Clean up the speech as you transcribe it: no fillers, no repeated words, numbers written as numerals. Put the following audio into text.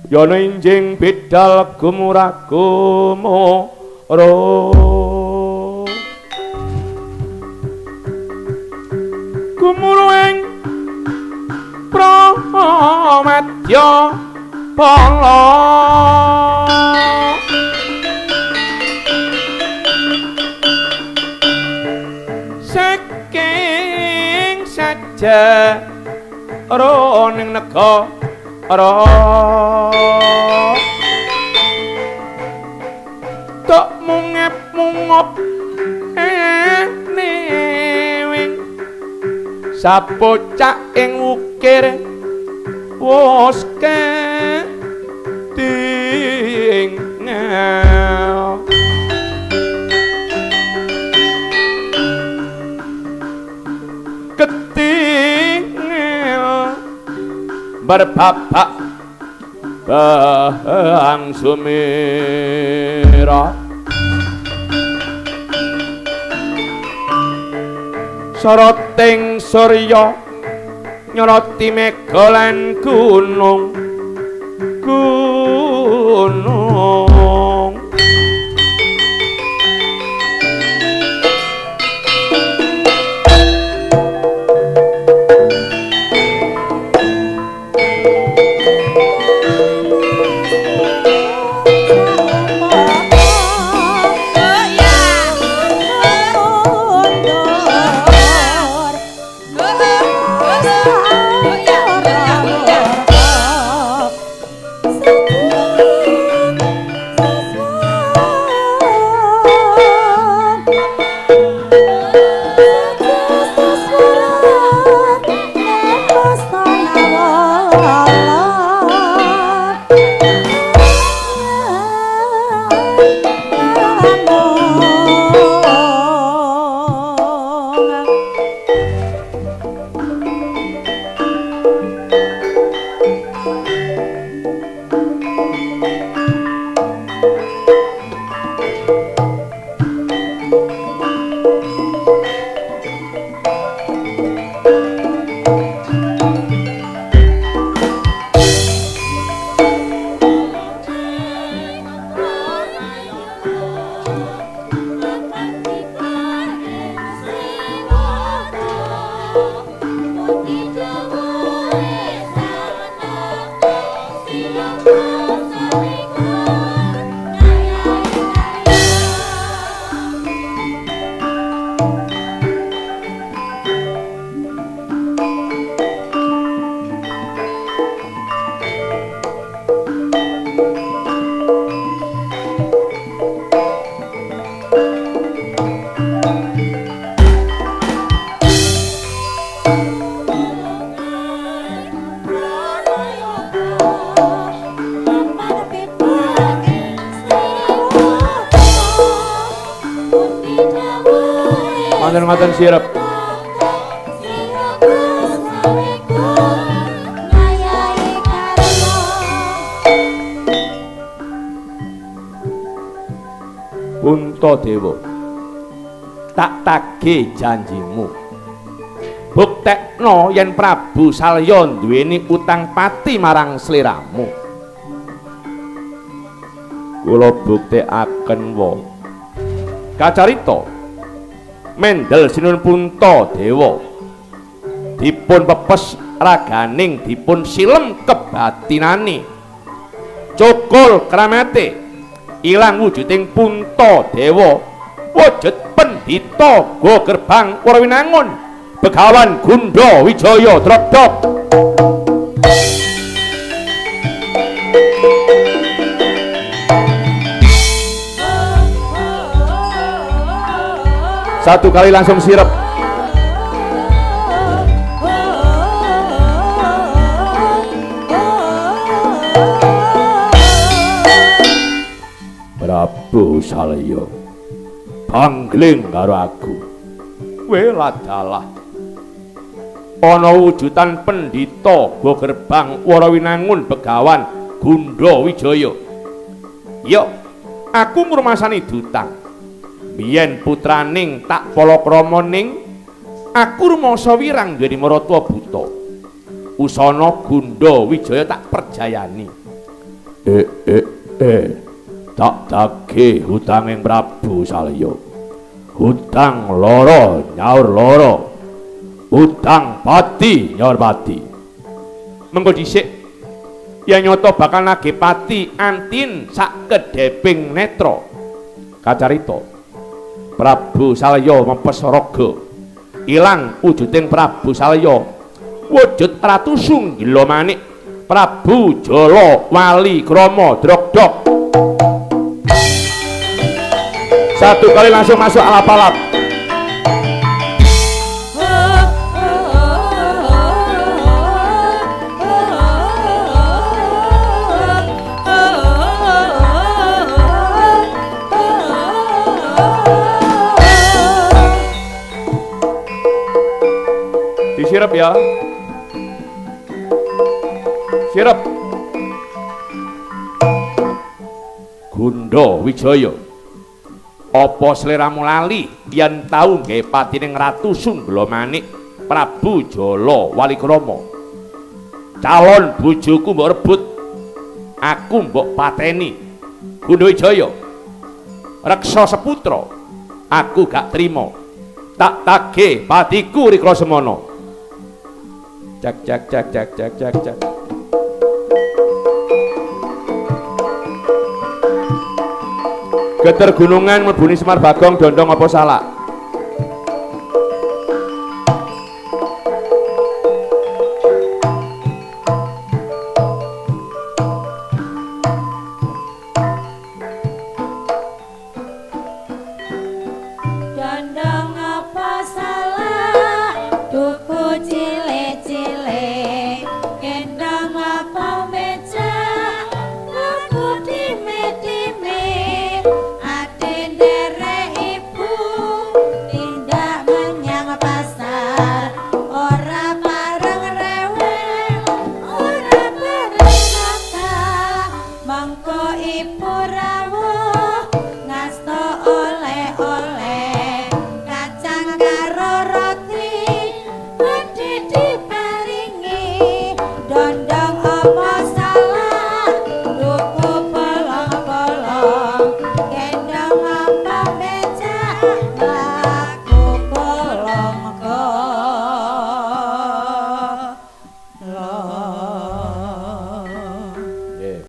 yana injing bidal gumurah gumura gumuruing Pramadya Bala saking saja roning negara tok mungep-mungop enewing sapocak ing ukir wos ketinggal ketinggal berbabak bang sumira soroting surya nyoroti mega lan gunung maten sirep Puntadewa tak tagih janjimu buktekno yen Prabu Salya duweni utang pati marang sliramu kula buktekaken wae kacarita mendel sinun Puntadewa dipun pepes raganing dipun silem kebatinane cukul kramate ilang wujuding Puntadewa wujud pendhita go gerbang Warawinangun Begawan Gunda Wijaya Drogdog satu kali langsung sirep Prabu Salya bangling karo aku weladalah ana wujudan pendhita go gerbang Warawinangun Begawan Gunda Wijaya ya aku ngrumasani dutang biyen putraning tak palakrama ning aku rumangsa wirang dadi maratuwa buta usana Gunda Wijaya tak perjayani Tak dage hutanging Prabu Salya. Hutang loro nyaur loro. Hutang pati nyaur pati. Mengko dhisik yen nyoto bakal nagih pati antin sak kedheping netra. Kacarita Prabu Salya mempes raga. Ilang wujuding Prabu Salya. Wujud Ratu Sunggila Manik. Prabu Jala Wali Krama Drogdog. Satu kali langsung masuk alap-alap. Disirep ya. Sirep. Gunda Wijaya, apa sliramu lali yen tau nggih patining Ratu Sunggala Manik Prabu Jala Walikrama? Calon bojoku mbok rebut, aku mbok pateni. Gunda Wijaya, reksa seputra, aku gak trima. Tak tagih patiku rikala semana. Cek cek cek cek cek cek cek. Geter gunungan mlebuni Semar Bagong Dondong apa salah?